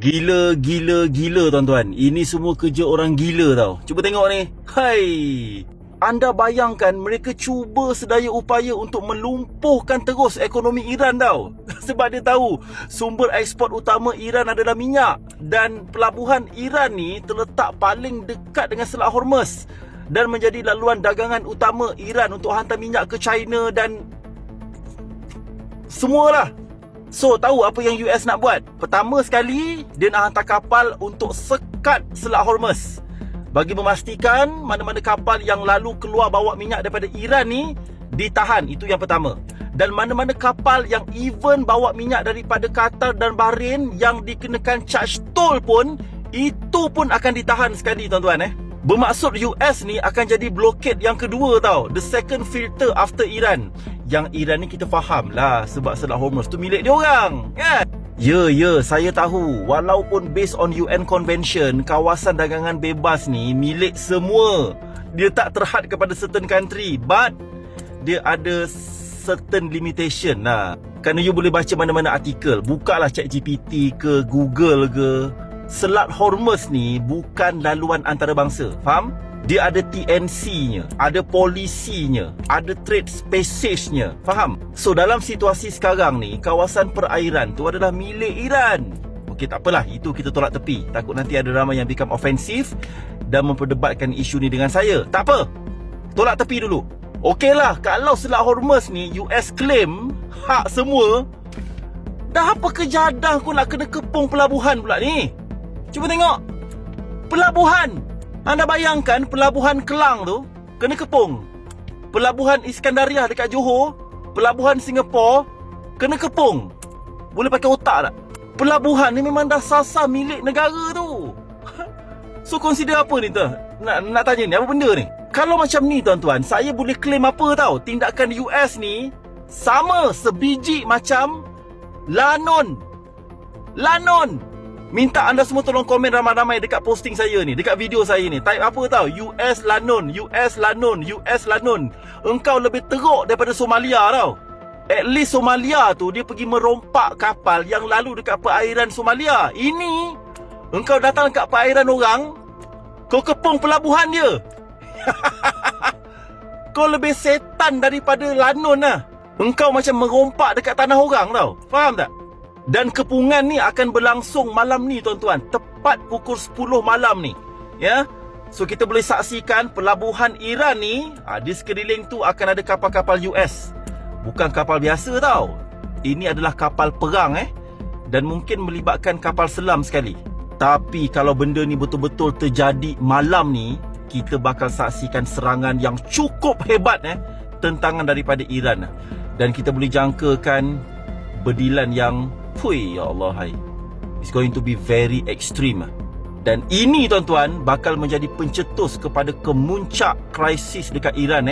Gila, gila, gila tuan-tuan. Ini semua kerja orang gila tau. Cuba tengok ni. Hai. Anda bayangkan mereka cuba sedaya upaya untuk melumpuhkan terus ekonomi Iran tau. Sebab dia tahu sumber ekspor utama Iran adalah minyak. Dan pelabuhan Iran ni terletak paling dekat dengan Selat Hormuz. Dan menjadi laluan dagangan utama Iran untuk hantar minyak ke China dan semualah. So, tahu apa yang US nak buat? Pertama sekali, dia nak hantar kapal untuk sekat Selat Hormuz, bagi memastikan mana-mana kapal yang lalu keluar bawa minyak daripada Iran ni ditahan. Itu yang pertama. Dan mana-mana kapal yang even bawa minyak daripada Qatar dan Bahrain yang dikenakan charge toll pun, itu pun akan ditahan sekali tuan-tuan. Bermaksud US ni akan jadi blokade yang kedua tau. The second filter after Iran. Yang Iran ni kita faham lah, sebab Selat Hormuz tu milik dia orang, kan? Ya, saya tahu. Walaupun based on UN Convention, kawasan dagangan bebas ni milik semua. Dia tak terhad kepada certain country, but dia ada certain limitation lah. Kerana you boleh baca mana-mana artikel, bukalah ChatGPT ke Google ke. Selat Hormuz ni bukan laluan antarabangsa, faham? Dia ada TNC-nya, ada polisinya, ada trade passage-nya, faham? So dalam situasi sekarang ni, kawasan perairan tu adalah milik Iran. Okey, tak apalah, itu kita tolak tepi. Takut nanti ada ramai yang become offensive dan memperdebatkan isu ni dengan saya. Tak apa, tolak tepi dulu. Okeylah, kalau Selat Hormuz ni US claim hak semua, dah apa kejadah aku nak kena kepung pelabuhan pula ni? Cuba tengok pelabuhan. Anda bayangkan pelabuhan Kelang tu kena kepung. Pelabuhan Iskandariah dekat Johor, pelabuhan Singapura kena kepung. Boleh pakai otak tak? Pelabuhan ni memang dah sasar milik negara tu. So consider apa ni tu? Nak tanya ni, apa benda ni? Kalau macam ni tuan-tuan, saya boleh claim apa tau? Tindakan US ni sama sebiji macam Lanon. Minta anda semua tolong komen ramai-ramai dekat posting saya ni, dekat video saya ni. Type apa tau? US Lanon. Engkau lebih teruk daripada Somalia tau. At least Somalia tu dia pergi merompak kapal yang lalu dekat perairan Somalia. Ini engkau datang dekat perairan orang, kau kepung pelabuhan dia. Kau lebih setan daripada Lanon lah. Engkau macam merompak dekat tanah orang tau. Faham tak? Dan kepungan ni akan berlangsung malam ni tuan-tuan, tepat pukul 10 malam ni. Ya. So kita boleh saksikan pelabuhan Iran ni, di sekeliling tu akan ada kapal-kapal US. Bukan kapal biasa tau. Ini adalah kapal perang dan mungkin melibatkan kapal selam sekali. Tapi kalau benda ni betul-betul terjadi malam ni, kita bakal saksikan serangan yang cukup hebat tentangan daripada Iran. Dan kita boleh jangkakan berdilan yang ya Allah, hai. It's going to be very extreme. Dan ini tuan-tuan bakal menjadi pencetus kepada kemuncak krisis dekat Iran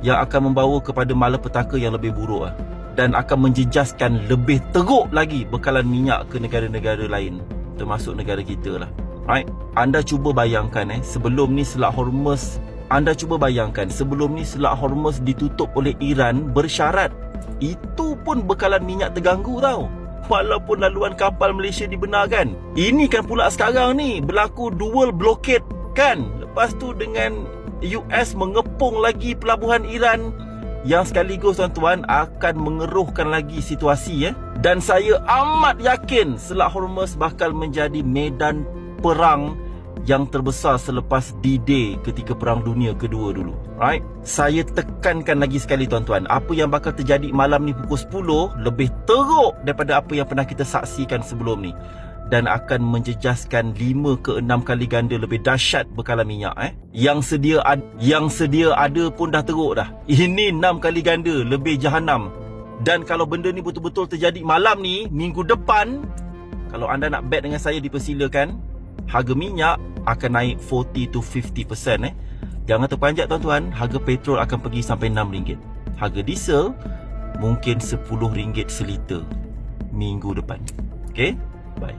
yang akan membawa kepada malapetaka yang lebih buruk dan akan menjejaskan lebih teruk lagi bekalan minyak ke negara-negara lain, termasuk negara kita lah. Right? Anda cuba bayangkan sebelum ni Selat Hormuz, Selat Hormuz ditutup oleh Iran bersyarat. Itu pun bekalan minyak terganggu tau, walaupun laluan kapal Malaysia dibenarkan. Ini kan pula sekarang ni berlaku dual blockade kan. Lepas tu dengan US mengepung lagi pelabuhan Iran, yang sekaligus tuan-tuan akan mengeruhkan lagi situasi Dan saya amat yakin Selat Hormuz bakal menjadi medan perang yang terbesar selepas D-Day ketika Perang Dunia Kedua dulu. Right? Saya tekankan lagi sekali tuan-tuan, apa yang bakal terjadi malam ni pukul 10 lebih teruk daripada apa yang pernah kita saksikan sebelum ni. Dan akan menjejaskan 5 ke 6 kali ganda lebih dahsyat bekalan minyak Yang sedia ada pun dah teruk dah. Ini 6 kali ganda lebih jahanam. Dan kalau benda ni betul-betul terjadi malam ni, minggu depan, kalau anda nak bet dengan saya, dipersilakan. Harga minyak akan naik 40 to 50%. Jangan terpanjat tuan-tuan, harga petrol akan pergi sampai RM6. Harga diesel mungkin RM10 seliter minggu depan. Okay, bye.